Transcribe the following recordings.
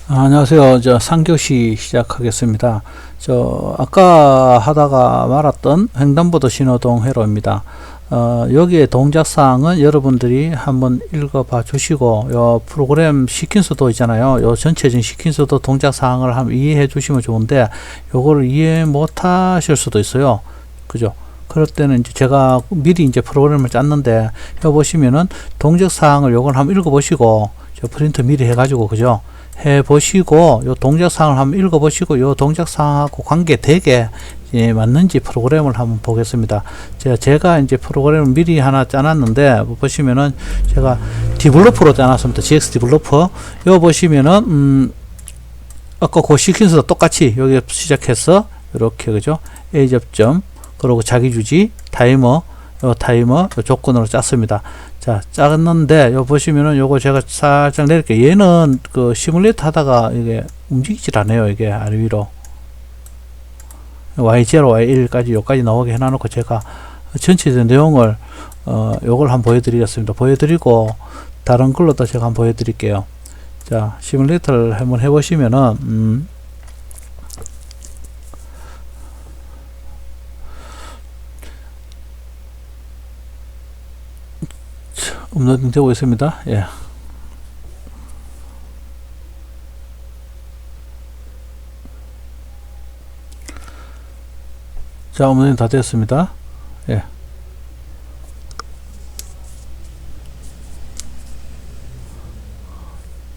안녕하세요. 3교시 시작하겠습니다. 아까 하다가 말았던 횡단보도 신호등 회로입니다. 여기에 동작사항은 여러분들이 한번 읽어봐 주시고, 요 프로그램 시킨수도 있잖아요. 요 전체적인 시킨수도 동작사항을 한번 이해해 주시면 좋은데, 요거를 이해 못 하실 수도 있어요. 그죠? 그럴 때는 이제 제가 미리 이제 프로그램을 짰는데, 여기 보시면은 동작사항을 요걸 한번 읽어보시고, 저 프린트 미리 해가지고, 그죠? 해보시고 요 동작사항을 한번 읽어보시고 요 동작사항하고 관계되게 맞는지 프로그램을 한번 보겠습니다. 제가 이제 프로그램을 미리 하나 짜놨는데 보시면은 제가 디벨로퍼로 짜놨습니다. GX 디벨로퍼. 요 보시면은 아까 그 시퀀스도 똑같이 여기 시작해서 이렇게 그죠? A 접점 그리고 자기주지 타이머 요 조건으로 짰습니다. 자, 짰는데, 요 보시면은 요거 제가 살짝 내릴게요. 얘는 그 시뮬레이터 하다가 이게 움직이질 않아요. 이게 아래 위로. Y0, Y1까지 요까지 나오게 해놔놓고 제가 전체적인 내용을, 요걸 한번 보여드리겠습니다. 보여드리고, 다른 걸로도 제가 한번 보여드릴게요. 자, 시뮬레이터를 한번 해보시면은, 업로딩 되고 있습니다. 예. 자, 업로딩 다 됐습니다. 예.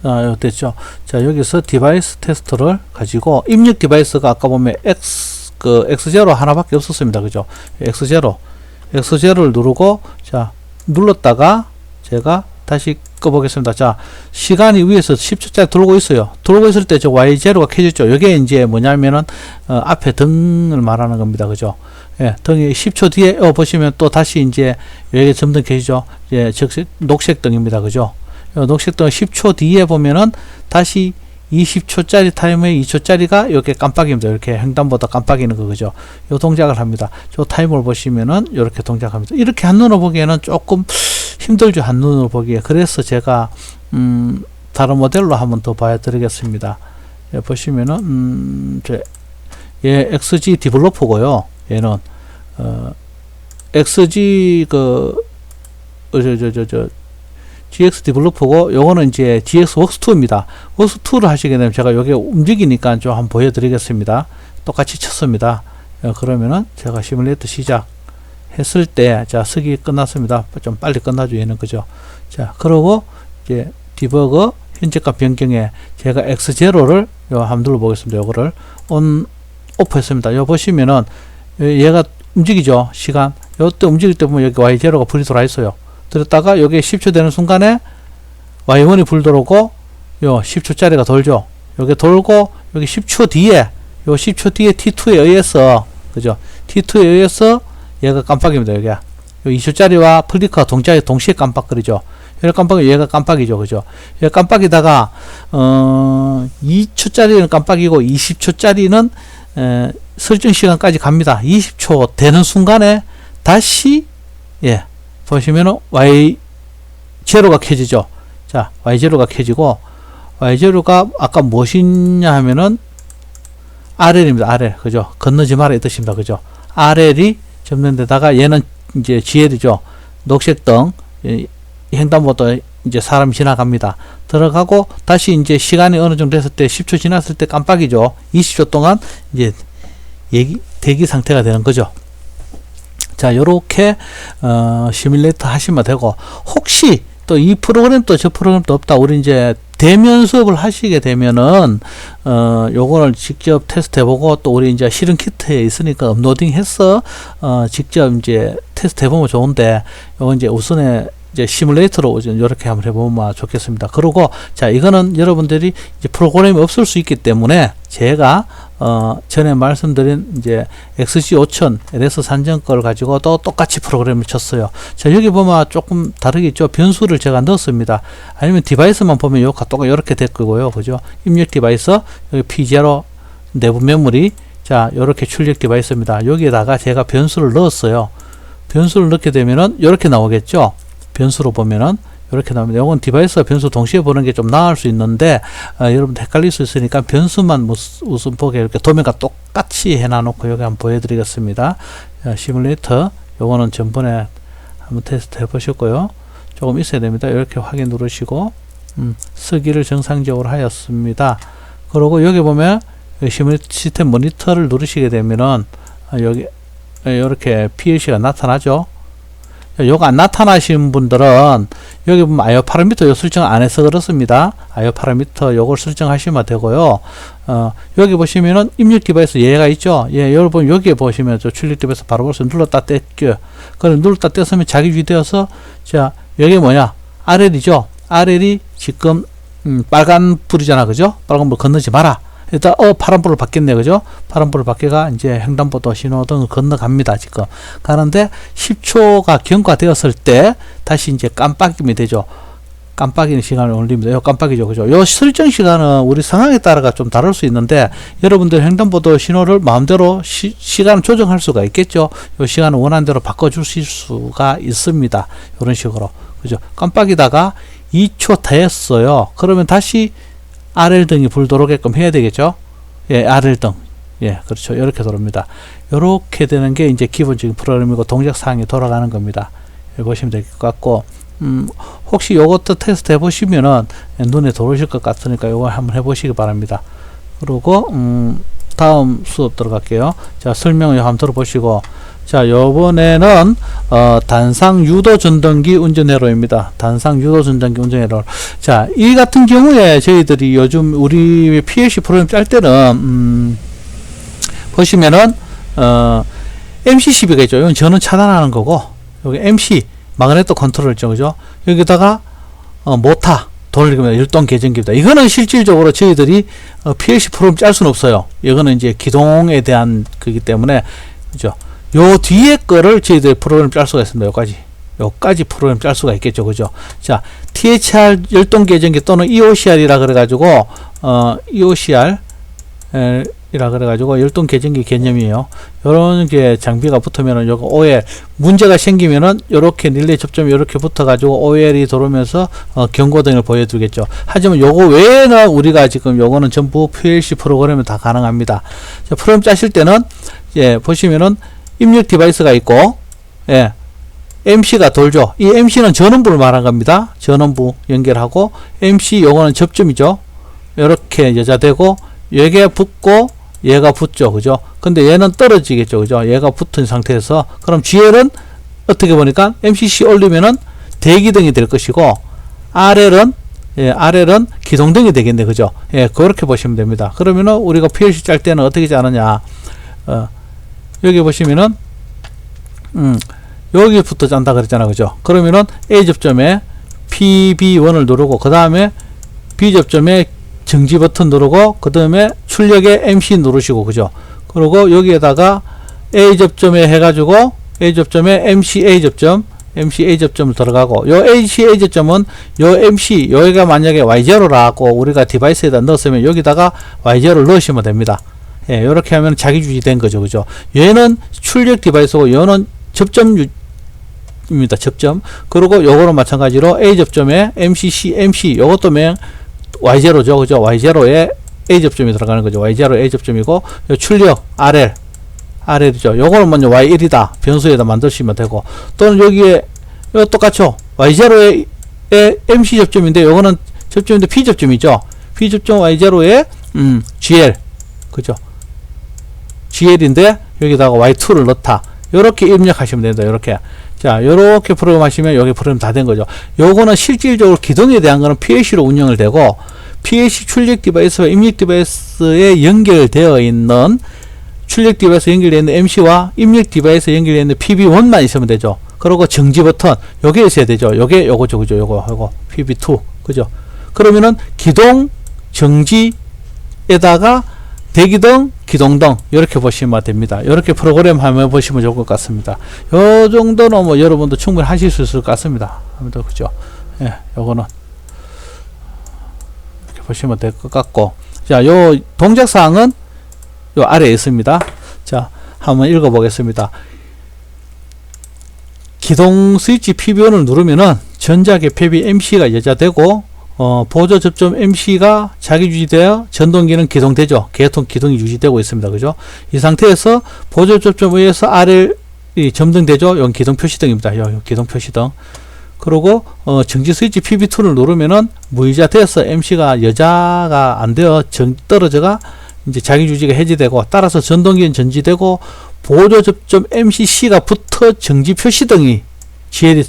자, 됐죠. 자, 여기서 디바이스 테스터를 가지고 입력 디바이스가 아까 보면 X0 하나밖에 없었습니다. 그죠? X0를 누르고 자, 눌렀다가 제가 다시 꺼보겠습니다. 자, 시간이 위에서 10초짜리 돌고 있어요. 돌고 있을 때 저 Y0가 켜졌죠. 이게 이제 뭐냐면은, 앞에 등을 말하는 겁니다. 그죠? 예, 등이 10초 뒤에, 보시면 또 다시 이제, 여기 점등 켜지죠. 예, 즉, 녹색 등입니다. 그죠? 녹색 등 10초 뒤에 보면은 다시 20초짜리 타이머에 2초짜리가 이렇게 깜빡입니다. 이렇게 횡단보도 깜빡이는 거, 그죠? 요 동작을 합니다. 저 타이머를 보시면은 이렇게 동작합니다. 이렇게 한눈으로 보기에는 조금 힘들죠. 한눈으로 보기에. 그래서 제가, 다른 모델로 한번 더 봐드리겠습니다. 예, 보시면은, 얘 XG 디벨로퍼고요. 얘는, XG, GX 디벨로퍼고 요거는 이제 GX 웍스2입니다. 웍스2를 하시게 되면 제가 여기 움직이니까 좀 한번 보여드리겠습니다. 똑같이 쳤습니다. 그러면은 제가 시뮬레이터 시작 했을 때, 자, 쓰기 끝났습니다. 좀 빨리 끝나죠. 얘는 그죠? 자, 그러고 이제 디버거 현재값 변경에 제가 X0를 요 한번 눌러보겠습니다. 요거를 오프 했습니다. 요 보시면은 얘가 움직이죠. 시간. 요때 움직일 때 보면 여기 Y0가 불이 들어와 있어요. 들었다가 여기 10초 되는 순간에 Y1이 불 들어오고 요 10초짜리가 돌죠. 여기 돌고 여기 10초 뒤에 요 10초 뒤에 T2에 의해서 그죠? T2에 의해서 얘가 깜빡입니다. 여기 요 2초짜리와 플리커가 동시에 깜빡거리죠. 얘가 깜빡이죠. 그죠? 얘가 깜빡이다가 2초짜리는 깜빡이고 20초짜리는 설정 시간까지 갑니다. 20초 되는 순간에 다시 예 보시면은 Y0가 켜지죠. 자, Y0가 켜지고, Y0가 아까 무엇이냐 하면은, RL입니다. RL. 그죠? 건너지 마라 이 뜻입니다. 그죠? RL이 접는 데다가 얘는 이제 GL이죠. 녹색등, 횡단보도 이제 사람이 지나갑니다. 들어가고, 다시 이제 시간이 어느 정도 됐을 때, 10초 지났을 때 깜빡이죠. 20초 동안 이제 대기 상태가 되는 거죠. 자, 요렇게, 시뮬레이터 하시면 되고, 혹시 또 이 프로그램도 저 프로그램도 없다. 우리 이제 대면 수업을 하시게 되면은, 요거를 직접 테스트 해보고, 또 우리 이제 실은 키트에 있으니까 업로딩 해서, 직접 이제 테스트 해보면 좋은데, 요거 이제 우선에 이제 시뮬레이터로 이렇게 한번 해보면 좋겠습니다. 그리고 자, 이거는 여러분들이 이제 프로그램이 없을 수 있기 때문에 제가 전에 말씀드린 이제 XG5000 LS 산정 걸 가지고 또 똑같이 프로그램을 쳤어요. 자, 여기 보면 조금 다르겠죠. 변수를 제가 넣었습니다. 아니면 디바이스만 보면 요 각도가 이렇게 될 거고요. 그죠? 입력 디바이스 여기 P0 내부 메모리 자, 요렇게 출력 디바이스입니다. 여기에다가 제가 변수를 넣었어요. 변수를 넣게 되면은 이렇게 나오겠죠. 변수로 보면은 이렇게 나옵니다. 이건 디바이스와 변수 동시에 보는 게 좀 나을 수 있는데 여러분 헷갈릴 수 있으니까 변수만 우선 보게 이렇게 도면과 똑같이 해놔놓고 여기 한번 보여드리겠습니다. 자, 시뮬레이터 요거는 전번에 한번 테스트 해보셨고요. 조금 있어야 됩니다. 이렇게 확인 누르시고 쓰기를 정상적으로 하였습니다. 그리고 여기 보면 시스템 모니터를 누르시게 되면은 여기 이렇게 PLC가 나타나죠. 요거 안 나타나신 분들은 여기 보면 IO 파라미터 요 설정 안 해서 그렇습니다. IO 파라미터 요걸 설정하시면 되고요. 여기 보시면은 입력 디바이스 얘가 있죠. 예, 여러분 여기에 보시면 저 출력 디바이스 바로 볼 수 눌렀다 뗐죠. 그럼 눌렀다 뗐으면 자기 주되어서 자 여기 뭐냐 RL이죠. RL이 지금 빨간 불이잖아, 그죠? 빨간 불 건너지 마라. 일단 파란 불을 받겠네, 그죠? 파란 불을 받게가 이제 횡단보도 신호등을 건너갑니다. 지금 가는데 10초가 경과되었을 때 다시 이제 깜빡임이 되죠. 깜빡이는 시간을 올립니다. 요 깜빡이죠, 그죠? 요 설정 시간은 우리 상황에 따라가 좀 다를 수 있는데 여러분들 횡단보도 신호를 마음대로 시간을 조정할 수가 있겠죠. 요 시간을 원하는 대로 바꿔주실 수가 있습니다. 이런 식으로, 그죠? 깜빡이다가 2초 됐어요. 그러면 다시 RL등이 불 들어오게끔 해야 되겠죠. 예, RL등. 예, 그렇죠. 이렇게 들어옵니다. 이렇게 되는 게 이제 기본적인 프로그램이고 동작 사항이 돌아가는 겁니다. 여기 보시면 될 것 같고, 혹시 요것도 테스트 해보시면은 눈에 들어오실 것 같으니까 요거 한번 해보시기 바랍니다. 그리고, 다음 수업 들어갈게요. 자, 설명을 한번 들어보시고, 자, 요번에는 단상 유도 전동기 운전 회로입니다. 단상 유도 전동기 운전 회로. 자, 이 같은 경우에 저희들이 요즘 우리 PLC 프로그램 짤 때는 보시면은 MC12가 있죠. 이건 전원 차단하는 거고, 여기 MC 마그네토 컨트롤이죠, 그죠? 여기다가 모타 돌리면 율동 계정기입니다. 이거는 실질적으로 저희들이 PLC 프로그램 짤 수는 없어요. 이거는 이제 기동에 대한 거기 때문에, 그죠? 요 뒤에 거를 저희들 프로그램 짤 수가 있습니다. 요까지 프로그램 짤 수가 있겠죠, 그죠? 자, THR 열동 계정기 또는 EOCR이라 그래가지고 EOCR 이라 그래가지고 열동 계정기 개념이에요. 요런 게 장비가 붙으면은 요거 OL 문제가 생기면은 요렇게 릴레이 접점이 요렇게 붙어가지고 OL이 들어오면서 경고등을 보여주겠죠. 하지만 요거 외에는 우리가 지금 요거는 전부 PLC 프로그램은 다 가능합니다. 자, 프로그램 짜실 때는 예, 보시면은 입력 디바이스가 있고, 예, MC가 돌죠. 이 MC는 전원부를 말한 겁니다. 전원부 연결하고, MC 요거는 접점이죠. 요렇게 여자되고, 얘가 붙고, 얘가 붙죠. 그죠? 근데 얘는 떨어지겠죠. 그죠? 얘가 붙은 상태에서, 그럼 GL은 어떻게 보니까 MCC 올리면은 대기등이 될 것이고, RL은, 예, RL은 기동등이 되겠네. 그죠? 예, 그렇게 보시면 됩니다. 그러면은 우리가 PLC 짤 때는 어떻게 짜느냐, 여기 보시면은 여기부터 짠다 그랬잖아, 그죠? 그러면은 A 접점에 PB1을 누르고 그 다음에 B 접점에 정지 버튼 누르고 그 다음에 출력에 MC 누르시고, 그죠? 그리고 여기에다가 A 접점에 해가지고 A 접점에 MCA 접점을 들어가고, 요 MCA 접점은 요 MC 여기가 만약에 Y0라고 우리가 디바이스에다 넣었으면 여기다가 Y0를 넣으시면 됩니다. 예, 요렇게 하면 자기 주지된 거죠, 그죠? 얘는 출력 디바이스고, 얘는 접점입니다, 접점. 그리고 요거는 마찬가지로 A 접점에 MC, 요것도 Y0죠, 그죠? Y0에 A 접점이 들어가는 거죠. Y0 A 접점이고, 요 출력 RL이죠. 요거는 먼저 Y1이다. 변수에다 만드시면 되고, 또는 여기에, 요 똑같죠? Y0에 MC 접점인데, 요거는 접점인데 P 접점이죠. P 접점 Y0에, GL. 그죠? GL인데 여기다가 Y2를 넣다. 요렇게 입력하시면 됩니다. 요렇게. 자, 요렇게 프로그램 하시면 여기 프로그램 다 된 거죠. 요거는 실질적으로 기동에 대한 거는 PLC로 운영을 되고, PLC 출력 디바이스와 입력 디바이스에 연결되어 있는 출력 디바이스 연결되어 있는 MC와 입력 디바이스 연결되어 있는 PB1만 있으면 되죠. 그리고 정지 버튼 요게 있어야 되죠. 요게 요거죠, 그죠? 요거 PB2, 그죠? 그러면은 기동 정지에다가 대기등, 기동등 이렇게 보시면 됩니다. 이렇게 프로그램 하면 보시면 좋을 것 같습니다. 요 정도는 뭐 여러분도 충분히 하실 수 있을 것 같습니다. 아무튼 그죠? 예, 요거는 이렇게 보시면 될 것 같고, 자, 요 동작 사항은 요 아래에 있습니다. 자, 한번 읽어 보겠습니다. 기동 스위치 PB1을 누르면은 전자계 폐비 MC가 여자되고 보조 접점 MC가 자기 유지되어 전동기는 기동되죠. 계통 기동이 유지되고 있습니다. 그죠? 이 상태에서 보조 접점 위에서 아래를 점등되죠. 여기 기동 표시등입니다. 여기 기동 표시등. 그리고 정지 스위치 PB2를 누르면은 무유지가 되어서 MC가 여자가 안 되어 떨어져가 이제 자기 유지가 해제되고, 따라서 전동기는 전지되고 보조 접점 MCC가 붙어 정지 표시등이 GL이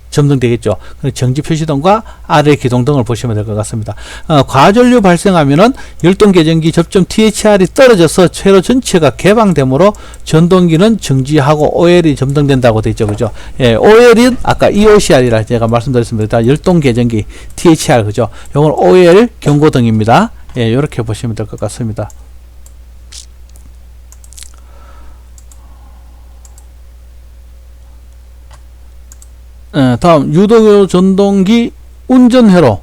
점등되겠죠. 정지 표시등과 아래 기동등을 보시면 될 것 같습니다. 과전류 발생하면은 열동 계전기 접점 THR이 떨어져서 회로 전체가 개방되므로 전동기는 정지하고 OL이 점등된다고 되어 있죠. 그죠? 예, OL은 아까 EOCR이라 제가 말씀드렸습니다. 열동 계전기 THR, 그죠? 이건 OL 경고등입니다. 예, 이렇게 보시면 될 것 같습니다. 다음 유도 전동기 운전회로.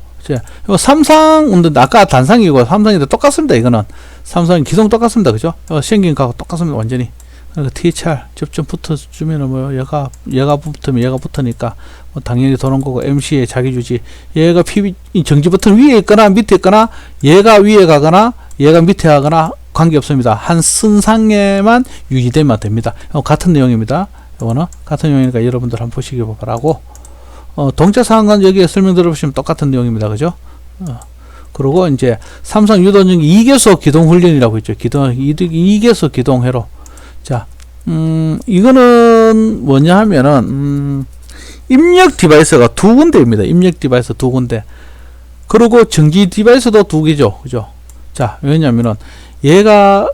삼상 운전, 아까 단상이고 삼상인데 똑같습니다. 이거는 삼상 기동 똑같습니다. 그죠? 생긴 거하고 똑같습니다. 완전히. 그러니까 THR 접점 붙어주면은 뭐 얘가 붙으면 얘가 붙으니까 뭐 당연히 도는 거고, MC의 자기 유지, 얘가 PB 정지 버튼 위에 있거나 밑에 있거나 얘가 위에 가거나 얘가 밑에 가거나 관계없습니다. 한 선상에만 유지되면 됩니다. 같은 내용입니다. 이거는 같은 내용이니까 여러분들 한번 보시기 바라고, 동작 사항은 여기에 설명 들어보시면 똑같은 내용입니다. 그죠? 그리고 이제 삼성 유도전기 2개소 기동 훈련이라고 있죠. 2개소 기동회로. 자, 이거는 뭐냐 하면은, 입력 디바이스가 두 군데입니다. 입력 디바이스 두 군데. 그리고 정지 디바이스도 두 개죠. 그죠? 자, 왜냐면은, 얘가,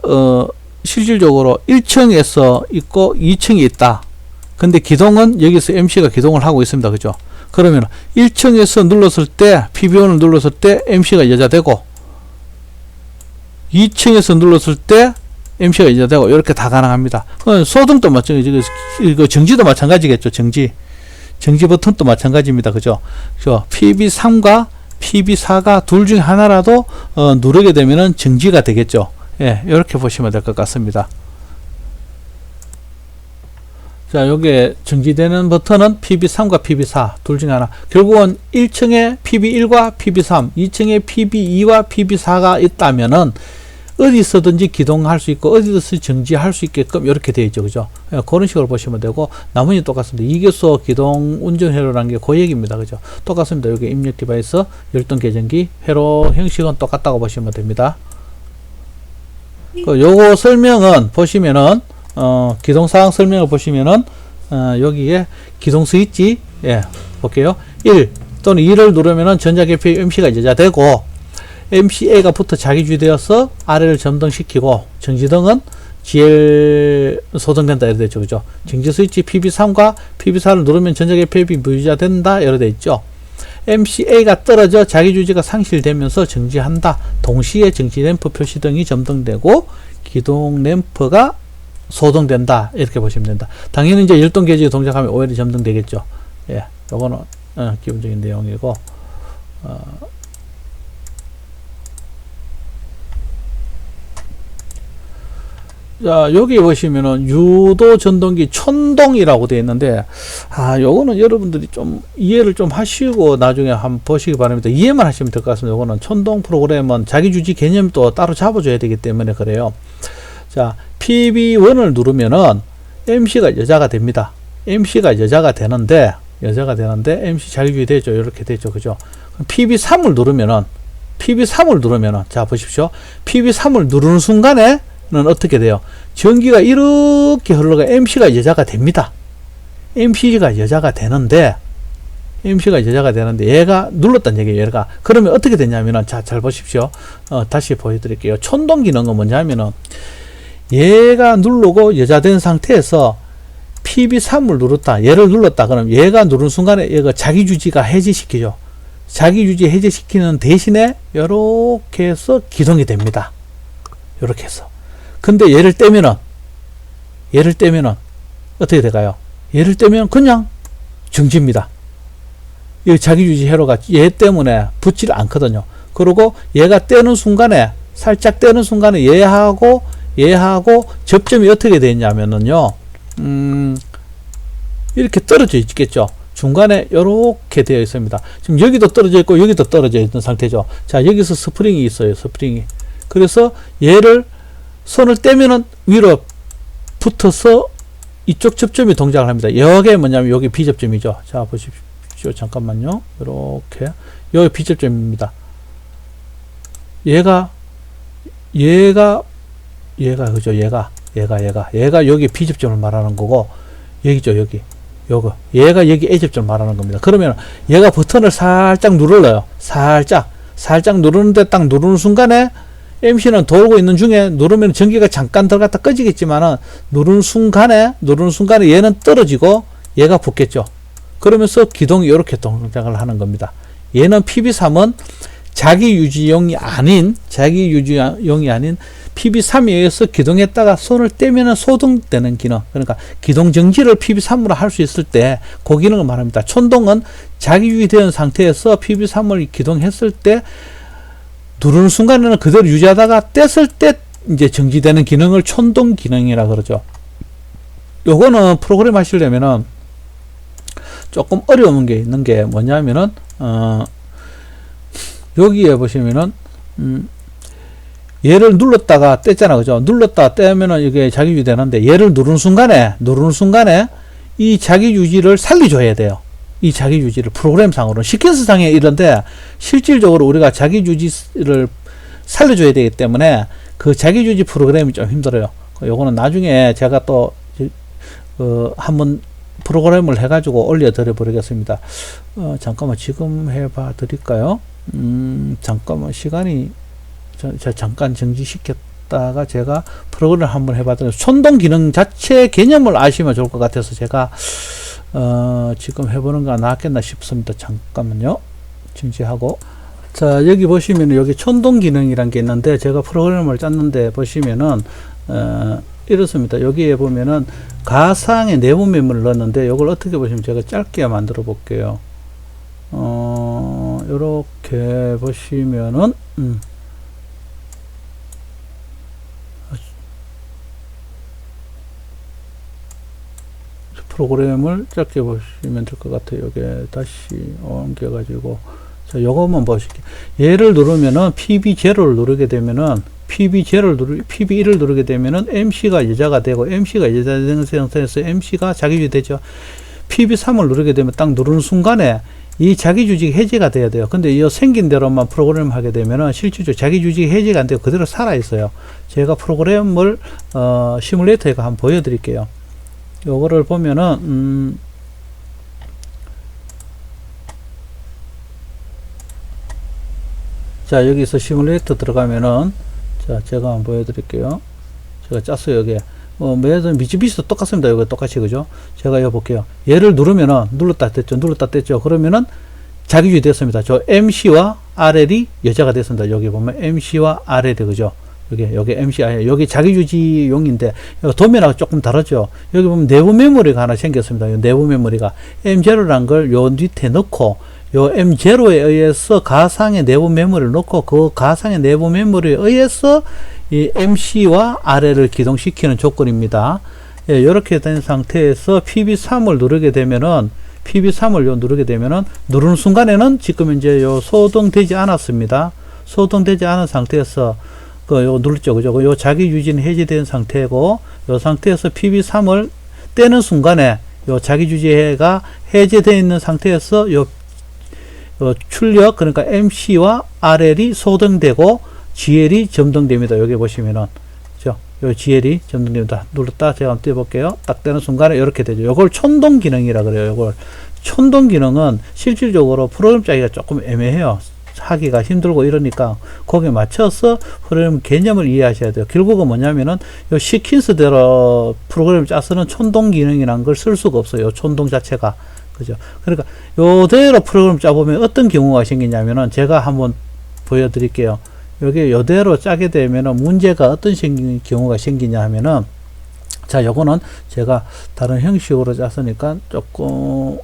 실질적으로 1층에서 있고 2층에 있다. 근데 기동은 여기서 MC가 기동을 하고 있습니다. 그죠? 그러면 1층에서 눌렀을 때, PB1을 눌렀을 때 MC가 여자되고, 2층에서 눌렀을 때 MC가 여자되고, 이렇게 다 가능합니다. 소등도 마찬가지고, 이거 정지도 마찬가지겠죠. 정지 버튼도 마찬가지입니다. 그죠? PB3과 PB4가 둘 중에 하나라도 누르게 되면은 정지가 되겠죠. 예, 이렇게 보시면 될 것 같습니다. 자, 요게 정지되는 버튼은 PB3과 PB4 둘 중에 하나. 결국은 1층에 PB1과 PB3, 2층에 PB2와 PB4가 있다면은 어디서든지 기동할 수 있고 어디서 정지할 수 있게끔 이렇게 되어 있죠. 그죠? 예, 그런 식으로 보시면 되고, 나머지 똑같습니다. 2개소 기동 운전회로라는 게 그 얘기입니다. 그죠? 똑같습니다. 여기 입력 디바이스, 열동 계전기, 회로 형식은 똑같다고 보시면 됩니다. 요거 설명은 보시면은, 기동사항 설명을 보시면은, 여기에 기동 스위치, 예, 볼게요. 1 또는 2를 누르면은 전자계피 MC가 여자되고, MCA가 붙어 자기 주되어서 아래를 점등시키고, 정지등은 GL 소등된다. 이렇게 되죠. 그죠? 정지 스위치 PB3과 PB4를 누르면 전자계피 무유지가 된다. 이렇게 되어 있죠. MCA가 떨어져 자기 주지가 상실되면서 정지한다. 동시에 정지 램프 표시등이 점등되고 기동 램프가 소등된다. 이렇게 보시면 된다. 당연히 이제 열동 계지가 동작하면 OL이 점등되겠죠. 예, 요거는 기본적인 내용이고, 자, 여기 보시면은 유도 전동기 촌동이라고 되어 있는데, 요거는 여러분들이 좀 이해를 좀 하시고 나중에 한번 보시기 바랍니다. 이해만 하시면 될 것 같습니다. 요거는 촌동 프로그램은 자기 주지 개념도 따로 잡아줘야 되기 때문에 그래요. 자, PB1을 누르면은 MC가 여자가 됩니다. MC가 여자가 되는데 MC 자기 주지 되죠. 이렇게 되죠. 그죠? PB3을 누르면은, 자, 보십시오. PB3을 누르는 순간에 어떻게 돼요? 전기가 이렇게 흘러가 MC가 여자가 됩니다. MC가 여자가 되는데 얘가 눌렀단 얘기예요. 얘가. 그러면 어떻게 되냐면은, 자, 잘 보십시오. 다시 보여드릴게요. 촌동 기능은 뭐냐면은, 얘가 누르고 여자된 상태에서 PB3을 누르다, 얘를 눌렀다. 그럼 얘가 누른 순간에 얘가 자기 주지가 해제시키죠. 자기 주지 해제시키는 대신에 요렇게 해서 기동이 됩니다. 요렇게 해서. 근데 얘를 떼면은 어떻게 될까요? 얘를 떼면 그냥 정지입니다. 이 자기 유지 회로가 얘 때문에 붙지를 않거든요. 그리고 얘가 떼는 순간에, 살짝 떼는 순간에 얘하고 접점이 어떻게 되냐면은요, 이렇게 떨어져 있겠죠. 중간에 이렇게 되어 있습니다. 지금 여기도 떨어져 있고 여기도 떨어져 있는 상태죠. 자, 여기서 스프링이 있어요. 스프링이. 그래서 얘를 손을 떼면은 위로 붙어서 이쪽 접점이 동작을 합니다. 여기에 뭐냐면 여기 B접점이죠. 자, 보십시오. 잠깐만요. 이렇게 여기 B접점입니다. 얘가 그죠. 얘가 여기 B접점을 말하는 거고, 여기죠. 요거 얘가 여기 A접점을 말하는 겁니다. 그러면 얘가 버튼을 살짝 눌러요. 살짝 누르는데 딱 누르는 순간에 MC는 돌고 있는 중에 누르면 전기가 잠깐 들어갔다 꺼지겠지만은 누르는 순간에 얘는 떨어지고 얘가 붙겠죠. 그러면서 기동이 이렇게 동작을 하는 겁니다. 얘는 PB3은 자기 유지용이 아닌 PB3에 의해서 기동했다가 손을 떼면은 소등되는 기능, 그러니까 기동 정지를 PB3으로 할 수 있을 때 그 기능을 말합니다. 촌동은 자기 유지되는 상태에서 PB3을 기동했을 때 누르는 순간에는 그대로 유지하다가 뗐을 때 이제 정지되는 기능을 촌동 기능이라 그러죠. 요거는 프로그램 하시려면은 조금 어려운 게 있는 게 뭐냐면은 여기에 보시면은 얘를 눌렀다가 뗐잖아, 그죠? 눌렀다가 떼면은 이게 자기 유지 되는데, 얘를 누르는 순간에 이 자기 유지를 살려줘야 돼요. 이 자기 유지를 프로그램상으로 시퀀스상에 이런데 실질적으로 우리가 자기 유지를 살려줘야 되기 때문에 그 자기 유지 프로그램이 좀 힘들어요. 요거는 나중에 제가 또 한번 프로그램을 해가지고 올려드려 버리겠습니다. 잠깐만 지금 해봐 드릴까요? 잠깐만 시간이 잠깐 정지시켰다가 제가 프로그램을 한번 해봤더니 촌동 기능 자체 개념을 아시면 좋을 것 같아서 제가 지금 해보는 거 낫겠나 싶습니다. 잠깐만요. 정지하고. 자, 여기 보시면 여기 촌동 기능이란 게 있는데 제가 프로그램을 짰는데 보시면은 이렇습니다. 여기에 보면은 가상의 내부 메모를 넣었는데 이걸 어떻게 보시면 제가 짧게 만들어 볼게요. 요렇게 보시면은 프로그램을 짧게 보시면 될 것 같아요. 여기에 다시 옮겨 가지고 자, 요것만 보실게요. 얘를 누르면은 PB0를 누르게 되면은 PB1을 누르게 되면은 MC가 여자가 되고, MC가 여자가 되는 상태에서 MC가 자기주지 되죠. PB3을 누르게 되면 딱 누르는 순간에 이 자기주지가 해제가 돼야 돼요. 근데 이 생긴 대로만 프로그램 하게 되면은 실질적으로 자기주지가 해제가 안 되고 그대로 살아 있어요. 제가 프로그램을 시뮬레이터에 한번 보여드릴게요. 요거를 보면은 자, 여기서 시뮬레이터 들어가면은 자, 제가 한번 보여드릴게요. 제가 짰어요. 여기에 매번 미츠비시도 똑같습니다. 여기 똑같이, 그죠? 제가 이거 볼게요. 얘를 누르면은 눌렀다 뗐죠. 그러면은 자기주지 됐습니다. 저 MC와 RL이 여자가 됐습니다. 여기 보면 MC와 RL이, 그죠? 여기 MC, 여기 자기주지용인데, 도면하고 조금 다르죠? 여기 보면 내부 메모리가 하나 생겼습니다. 내부 메모리가. M0란 걸 요 밑에 넣고, 요 M0에 의해서 가상의 내부 메모리를 넣고, 그 가상의 내부 메모리에 의해서 이 MC와 RL을 기동시키는 조건입니다. 예, 이렇게 된 상태에서 PB3을 누르게 되면은, 누르는 순간에는 지금 이제 요 소동되지 않았습니다. 소동되지 않은 상태에서 요 눌렀죠, 그죠? 요 자기 유지는 해제된 상태고, 요 상태에서 PB3을 떼는 순간에 요 자기 유지가 해제되어 있는 상태에서 요 출력, 그러니까 MC와 RL이 소등되고 GL이 점등됩니다. 여기 보시면은, 요 GL이 점등됩니다. 눌렀다 제가 한번 떼볼게요. 딱 떼는 순간에 이렇게 되죠. 요걸 촌동 기능이라 그래요. 요걸 촌동 기능은 실질적으로 프로그램 짜기가 조금 애매해요. 하기가 힘들고 이러니까 거기에 맞춰서 프로그램 개념을 이해하셔야 돼요. 결국은 뭐냐면은 요 시퀀스대로 프로그램을 짜서는 촌동 기능이라는 걸 쓸 수가 없어요. 요 촌동 자체가, 그죠? 그러니까 요대로 프로그램 짜보면 어떤 경우가 생기냐면은 제가 한번 보여드릴게요. 여기 요대로 짜게 되면은 문제가 어떤 경우가 생기냐 하면은, 자, 요거는 제가 다른 형식으로 짰으니까 조금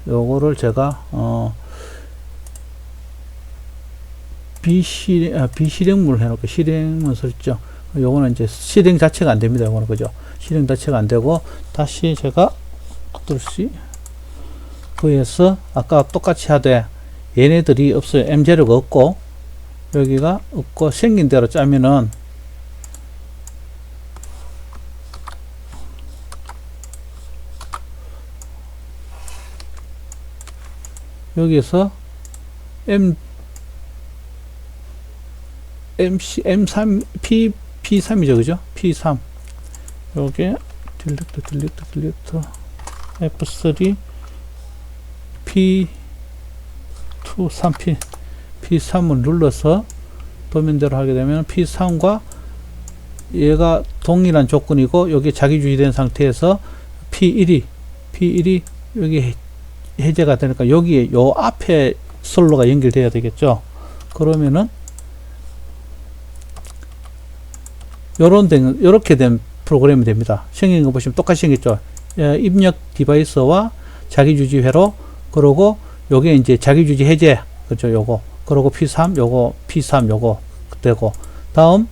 요거를 제가 비실행물 해놓고 실행문 설정. 요거는 이제 실행 자체가 안 됩니다. 요거는, 그죠? 실행 자체가 안 되고, 다시 제가 컨트롤-C V에서 아까 똑같이 하되 얘네들이 없어요. M0가 없고 여기가 없고 생긴 대로 짜면은 여기서 M3 P3이죠, 그죠? P3 요게 딜리트 F3 P2 3P P3을 눌러서 도면대로 하게 되면 P3과 얘가 동일한 조건이고 여기 자기주의된 상태에서 P1이 여기 해제가 되니까 여기에 요 앞에 솔로가 연결돼야 되겠죠. 그러면은 요렇게 된 프로그램이 됩니다. 생긴 거 보시면 똑같이 생겼죠. 입력 디바이스와 자기주지 회로, 그러고 요게 이제 자기주지 해제, 그렇죠. 요거, 그러고 P3, 요거 P3, 요거 되고, 다음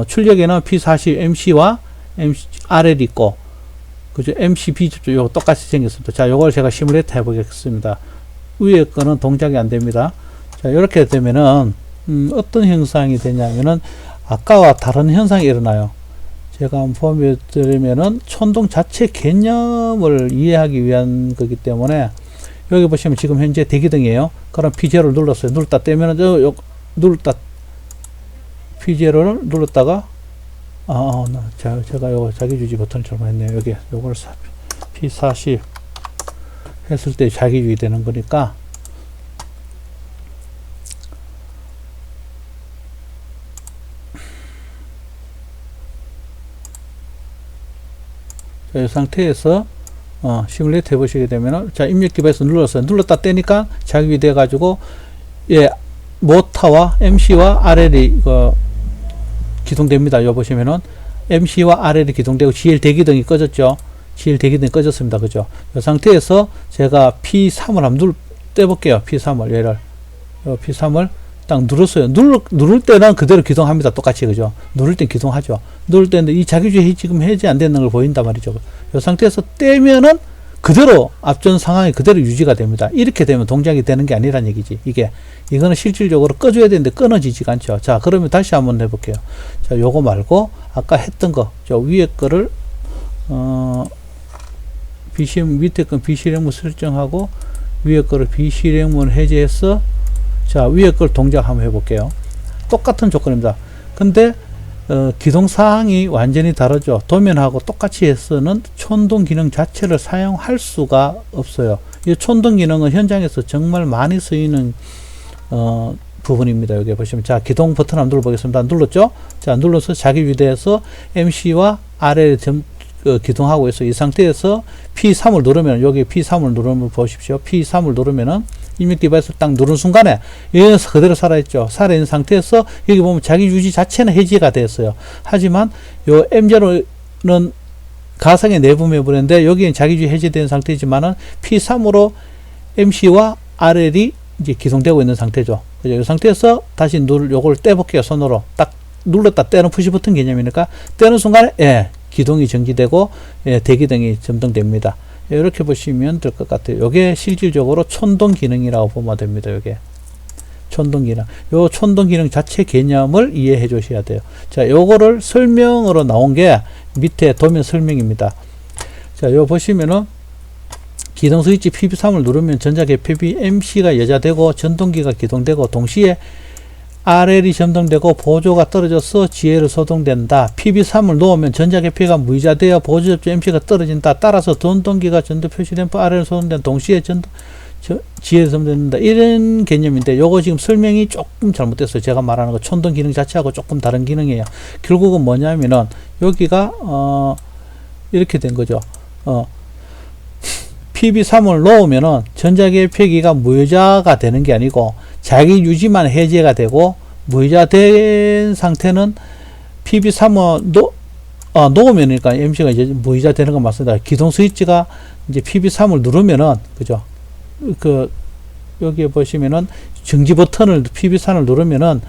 출력에는 P40 MC와 MC RL 있고, 그죠. MCB 요거 똑같이 생겼습니다. 자, 요걸 제가 시뮬레이터 해보겠습니다. 위에 거는 동작이 안 됩니다. 자, 이렇게 되면은 어떤 현상이 되냐면은 아까와 다른 현상이 일어나요. 제가 한번 보여드리면은 촌동 자체 개념을 이해하기 위한 거기 때문에 여기 보시면 지금 현재 대기등이에요. 그럼 P0를 눌렀어요. 눌렀다 떼면은 눌렀다 P0를 눌렀다가 제가 요거 자기주지 버튼을 잘못했네요. 여기 요걸 P40 했을 때 자기주의 되는 거니까 이 상태에서 시뮬레이터 해보시게 되면은, 자, 입력 디바이스 눌렀어요. 눌렀다 떼니까 자기주의 돼 가지고 모타와 MC와 RL이 기동됩니다. 요 보시면은 MC와 RL이 기동되고 GL 대기등이 꺼졌죠. GL 대기등이 꺼졌습니다. 그죠? 이 상태에서 제가 P3을 한번 떼볼게요. P3을 얘를 P3을 딱 눌렀어요. 누를 때는 그대로 기동합니다. 똑같이, 그죠? 누를 땐 기동하죠. 누를 때는 이 자기주의 지금 해제 안 되는 걸 보인단 말이죠. 이 상태에서 떼면은 그대로 앞전 상황이 그대로 유지가 됩니다. 이렇게 되면 동작이 되는 게 아니란 얘기지. 이거는 실질적으로 꺼줘야 되는데 끊어지지가 않죠. 자, 그러면 다시 한번 해볼게요. 자, 요거 말고 아까 했던 거, 저 위에 거를 밑에 건 비실행문 설정하고 위에 거를 비실행문 해제해서, 자, 위에 걸 동작 한번 해볼게요. 똑같은 조건입니다. 근데 기동사항이 완전히 다르죠. 도면하고 똑같이 해서는 촌동 기능 자체를 사용할 수가 없어요. 이 촌동 기능은 현장에서 정말 많이 쓰이는 부분입니다. 여기 보시면, 자, 기동 버튼 한번 눌러보겠습니다. 눌렀죠? 자, 눌러서 자기주대에서 MC와 RL 기동하고 있어. 이 상태에서 P3을 누르면, 여기 P3을 누르면 보십시오. P3을 누르면은 입력 디바이스 딱 누른 순간에 여기서 그대로 살아있죠. 살아있는 상태에서 여기 보면 자기 유지 자체는 해지가 됐어요. 하지만 요 M0는 가상의 내부 매불인데 여기는 자기 유지 해제된 상태이지만은 P3으로 MC와 RL이 이제 기동되고 있는 상태죠. 그죠? 이 상태에서 다시 요걸 떼볼게요. 손으로 딱 눌렀다 떼는 푸시 버튼 개념이니까 떼는 순간에 기동이 정지되고 대기등이 점등됩니다. 이렇게 보시면 될 것 같아요. 요게 실질적으로 촌동 기능이라고 보면 됩니다. 요게 촌동 기능. 요 촌동 기능 자체 개념을 이해해 주셔야 돼요. 자, 요거를 설명으로 나온 게 밑에 도면 설명입니다. 자, 요 보시면은 기동 스위치 PB3을 누르면 전자개폐비 MC가 여자되고 전동기가 기동되고 동시에 RL이 점등되고 보조가 떨어져서 GL을 소동된다. PB3을 놓으면 전자개폐가 무이자되어 보조 접촉 MC가 떨어진다. 따라서 전동기가 전도 표시된 RL 소동된 동시에 GL 점등된다. 이런 개념인데 요거 지금 설명이 조금 잘못됐어요. 제가 말하는 거 촌동 기능 자체하고 조금 다른 기능이에요. 결국은 뭐냐면은 여기가 이렇게 된 거죠. PB3을 놓으면은 전자개폐기가 무효자가 되는 게 아니고 자기 유지만 해제가 되고 무효자된 상태는 PB3을 놓으면 그러니까 MC가 이제 무효자 되는 건 맞습니다. 기동 스위치가 이제 PB3을 누르면은, 그죠? 여기에 보시면은 정지 버튼을 PB3을 누르면은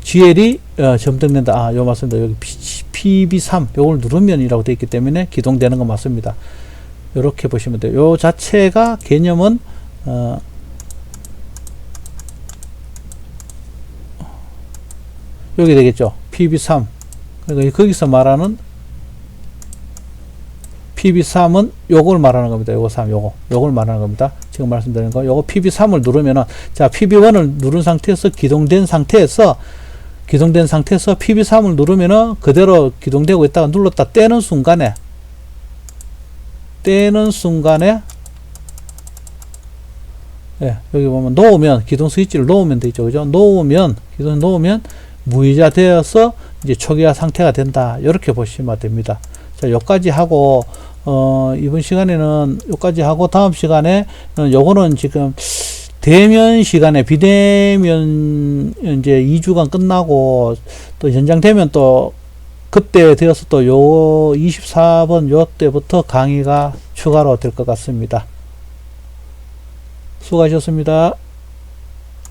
GL이 점등된다. 요 맞습니다. 여기 PB3 요걸 누르면이라고 되어 있기 때문에 기동되는 건 맞습니다. 이렇게 보시면 돼요. 요 자체가 개념은 여기 되겠죠. PB3. 그러니까 거기서 말하는 PB3은 요걸 말하는 겁니다. 요거 3, 요걸 말하는 겁니다. 지금 말씀드리는 거. 요거 PB3을 누르면은, 자, PB1을 누른 상태에서 기동된 상태에서 PB3을 누르면은 그대로 기동되고 있다가 눌렀다 떼는 순간에, 예, 여기 보면 놓으면, 기동 스위치를 놓으면 되죠. 그죠? 기동 놓으면 무의자 되어서 이제 초기화 상태가 된다. 이렇게 보시면 됩니다. 자, 요까지 하고, 이번 시간에는 요까지 하고, 다음 시간에, 요거는 지금, 대면 시간에, 비대면, 이제 2주간 끝나고, 또 연장되면 또, 그때 되어서 또 요 24번 요 때부터 강의가 추가로 될 것 같습니다. 수고하셨습니다.